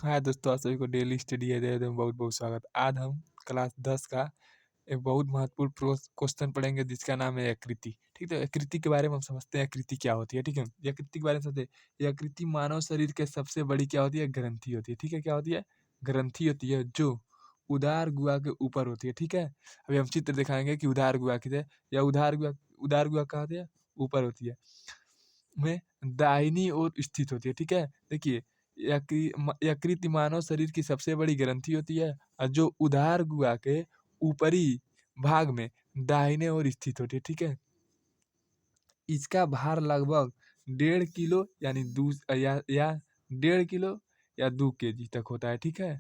हाय दोस्तों, आप सभी को डेली स्टडी है में बहुत बहुत स्वागत। आज हम क्लास 10 का एक बहुत महत्वपूर्ण क्वेश्चन पढ़ेंगे जिसका नाम है आकृति। ठीक है, आकृति के बारे में हम समझते हैं आकृति क्या होती है। ठीक है, ये आकृति के बारे में समझते हैं। ये आकृति मानव शरीर के सबसे बड़ी क्या होती है, ग्रंथि होती है। ठीक है, क्या होती है, ग्रंथि होती है जो उदार गुहा के ऊपर होती है। ठीक है, अभी हम चित्र दिखाएंगे कि उदार गुहा किधर या उदार गुहा कहाँ होती है, ऊपर होती है, में दाहिनी ओर स्थित होती है। ठीक है, देखिए यकृत मानव शरीर की सबसे बड़ी ग्रंथि होती है और जो उदर गुहा के ऊपरी भाग में दाहिने ओर स्थित होती है। ठीक है, इसका भार लगभग 1.5 किलो यानी या 1.5 किलो या 2 केजी तक होता है। ठीक है,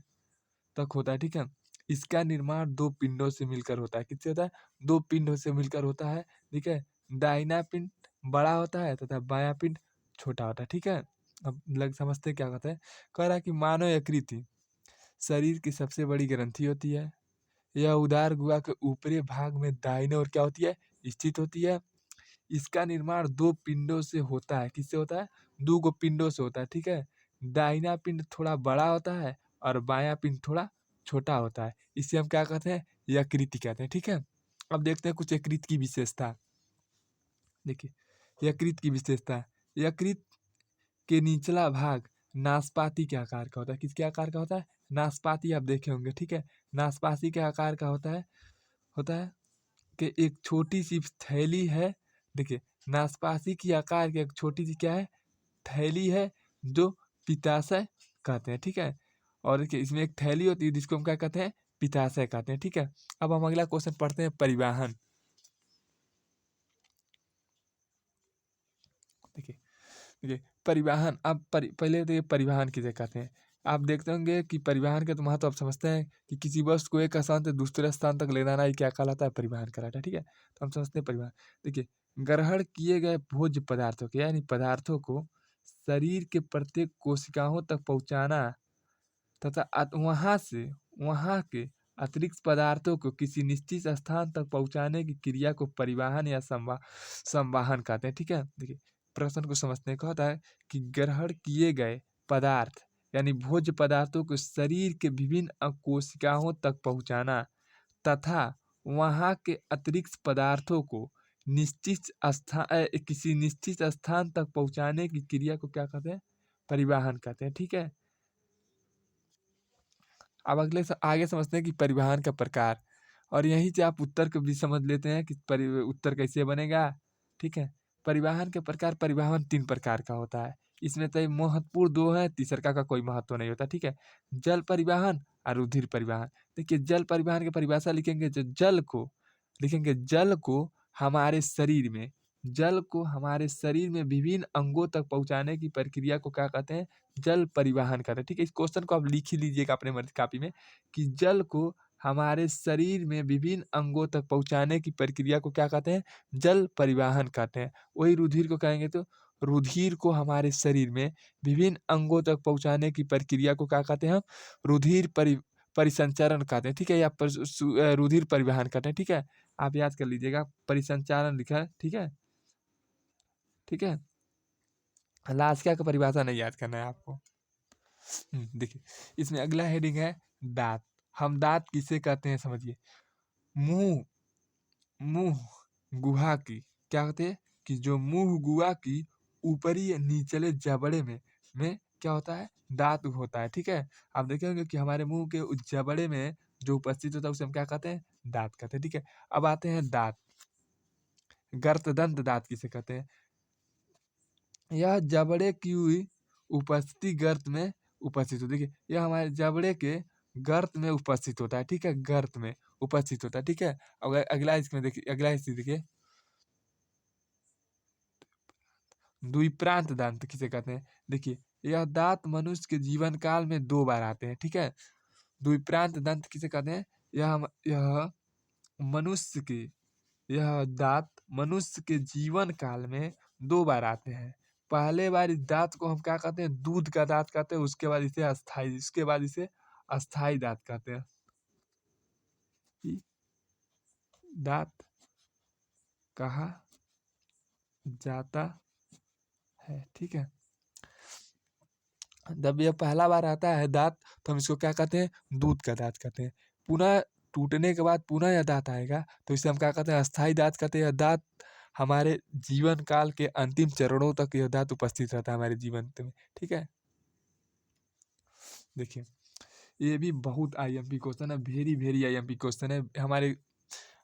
ठीक है, इसका निर्माण दो पिंडों से मिलकर होता है। किससे होता है, दो पिंडों से मिलकर होता है। ठीक है, दाहिना पिंड बड़ा होता है तथा बायां पिंड छोटा होता है। ठीक है, अब लग समझते हैं क्या कहते हैं। कह रहा है कि मानव यकृत शरीर की सबसे बड़ी ग्रंथि होती है। यह उदर गुहा के ऊपरी भाग में दाहिने ओर क्या होती है, स्थित होती है। इसका निर्माण दो पिंडों से होता है। किससे होता है, दो गो पिंडों से होता है। ठीक है, दाहिना पिंड थोड़ा बड़ा होता है और बायां पिंड थोड़ा छोटा होता है। इसे हम क्या कहते हैं, यकृत कहते हैं। ठीक है, अब देखते हैं कुछ यकृत की विशेषता। देखिए यकृत की विशेषता, यकृत के निचला भाग नाशपाती के आकार का होता है। किसके आकार का होता है, नाशपाती, आप देखे होंगे। ठीक है, नाशपाती के आकार का होता है कि एक छोटी सी थैली है। देखिए नाशपाती की आकार की एक छोटी सी क्या है, थैली है जो पित्ताशय कहते हैं। ठीक है, और देखिए इसमें एक थैली होती है जिसको हम क्या कहते हैं, पित्ताशय कहते हैं। ठीक है, अब हम अगला क्वेश्चन पढ़ते हैं, परिवहन। देखिए देखिए परिवहन, अब पहले देखिए परिवहन किसे कहते हैं। आप देखते होंगे कि परिवहन के तो महत्व आप समझते हैं कि किसी वस्तु को एक स्थान से दूसरे स्थान तक ले जाना ही क्या कहलाता है, परिवहन कहलाता है। ठीक है, तो हम समझते हैं परिवहन। देखिए ग्रहण किए गए भोज्य पदार्थों के यानी पदार्थों को शरीर के प्रत्येक कोशिकाओं तक पहुंचाना तथा वहां के अतिरिक्त पदार्थों को किसी निश्चित स्थान तक पहुंचाने की क्रिया को परिवहन या संवाहन कहते हैं। ठीक है, देखिए प्रश्न को समझने का होता है कि ग्रहण किए गए पदार्थ यानी भोज्य पदार्थों को शरीर के विभिन्न कोशिकाओं तक पहुंचाना तथा वहां के अतिरिक्त पदार्थों को किसी निश्चित स्थान तक पहुंचाने की क्रिया को क्या कहते हैं, परिवहन कहते हैं। ठीक है, अब आगे समझते हैं कि परिवहन का प्रकार, और यहीं से आप उत्तर को भी समझ लेते हैं कि उत्तर कैसे बनेगा। ठीक है, परिवहन के प्रकार, परिवहन 3 प्रकार का होता है। इसमें तो महत्वपूर्ण 2 है, तीसरा का कोई महत्व नहीं होता। ठीक है, जल परिवहन और रुधिर परिवहन। देखिए जल परिवहन की परिभाषा लिखेंगे, जो जल को हमारे शरीर में विभिन्न अंगों तक पहुंचाने की प्रक्रिया को क्या कहते हैं, जल परिवहन कहते हैं। ठीक है, इस क्वेश्चन को आप लिख ही लीजिएगा अपने मर्जी कॉपी में कि जल को हमारे शरीर में विभिन्न अंगों तक पहुंचाने की प्रक्रिया को क्या कहते हैं, जल परिवहन कहते हैं। वही रुधिर को कहेंगे तो रुधिर को हमारे शरीर में विभिन्न अंगों तक पहुंचाने की प्रक्रिया को क्या कहते हैं, हम रुधिर परिसंचरण कहते हैं। ठीक है, या रुधिर परिवहन कहते हैं। ठीक है, आप याद कर लीजिएगा, परिसंचरण लिखा है। ठीक है, ठीक है, लास्ट क्या का परिभाषा नहीं याद करना है आपको। देखिए इसमें अगला हेडिंग है दांत। हम दांत किसे कहते हैं, समझिए। मुंह मुंह गुहा की क्या कहते हैं, कि जो मुंह गुहा की ऊपरी या निचले जबड़े में क्या होता है, दांत होता है। ठीक है, आप देखेंगे कि हमारे मुंह के उस जबड़े में जो उपस्थित होता है उसे हम क्या कहते हैं, दांत कहते हैं। ठीक है, अब आते हैं दांत। गर्तदंत दांत किसे कहते हैं, यह जबड़े की हुई उपस्थिति गर्त में उपस्थित हो। देखिए यह हमारे जबड़े के गर्त में उपस्थित होता है। ठीक है, गर्त में उपस्थित होता है। ठीक है, अगर अगला इसमें देखिए, अगला हिस्से देखिए, द्विप्रांत दांत किसे कहते हैं। देखिए यह दांत मनुष्य के जीवन काल में 2 बार आते हैं। ठीक है, द्विप्रांत दंत किसे कहते हैं, यह मनुष्य के यह दांत मनुष्य के जीवन काल में 2 बार आते हैं। पहले बार इस दांत को हम क्या कहते हैं, दूध का दांत कहते हैं। उसके बाद इसे अस्थाई दांत कहते हैं। दांत कहा जाता है। ठीक है, जब यह पहला बार आता है दाँत, तो हम इसको क्या कहते हैं? दूध का दाँत कहते हैं। पुनः टूटने के बाद पुनः यह दाँत आएगा, तो इसे हम क्या कहते हैं? अस्थायी दाँत कहते हैं। यह दाँत हमारे जीवन काल के अंतिम चरणों तक यह दाँत उपस्थित रहता है हमारे जीवन में, ठीक है? देखिए, ये भी बहुत आईएमपी क्वेश्चन है, वेरी आईएमपी क्वेश्चन है। हमारे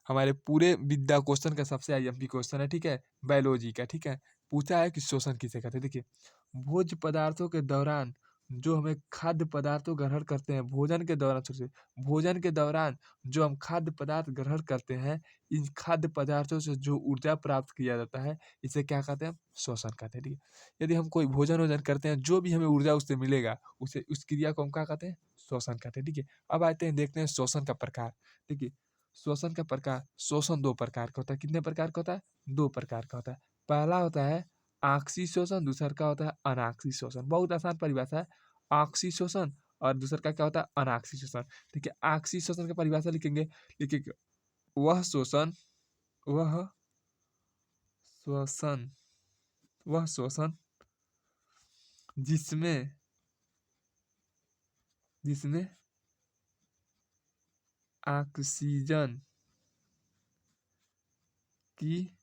हमारे पूरे विद्या क्वेश्चन का सबसे आईएमपी क्वेश्चन है, ठीक है? बायोलॉजी का, ठीक है? पूछा है कि श्वसन किसे कहते हैं? देखिए, भोज्य पदार्थों के दौरान जो हमें खाद्य पदार्थों ग्रहण करते हैं, भोजन के दौरान सोचिए, भोजन के दौरान जो हम खाद्य पदार्थ ग्रहण करते हैं, इन खाद्य पदार्थों से जो ऊर्जा प्राप्त किया जाता है, इसे क्या कहते हैं? हम श्वसन कहते हैं, ठीक है? यदि हम कोई भोजन-वोजन करते हैं, जो भी हमें ऊर्जा उससे मिलेगा, उसे उस क्रिया को हम क्या कहते हैं? श्वसन कहते हैं, ठीक है? अब आते हैं, देखते हैं श्वसन का प्रकार। देखिए, श्वसन का प्रकार, श्वसन 2 प्रकार का होता है। कितने प्रकार का होता है? 2 प्रकार का होता है। पहला होता है आक्सीय शोषण, दूसरा का होता है अनाक्सीय शोषण। बहुत आसान परिभाषा है। आक्सीय शोषण और दूसरा का क्या होता है? अनाक्सीय शोषण। ठीक है, आक्सीय शोषण की परिभाषा लिखेंगे, लिखिए वह शोषण वह श्वसन वह शोषण जिसमें जिसमें ऑक्सीजन की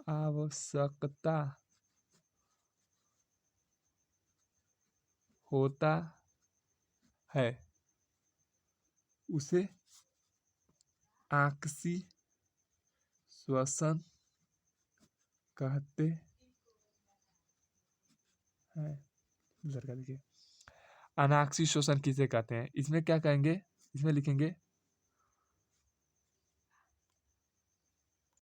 आवश्यकता होता है, उसे आक्सीय श्वसन कहते हैं। दूसरा का देखिए, अनाक्सीय शोषण किसे कहते हैं? इसमें क्या कहेंगे? इसमें लिखेंगे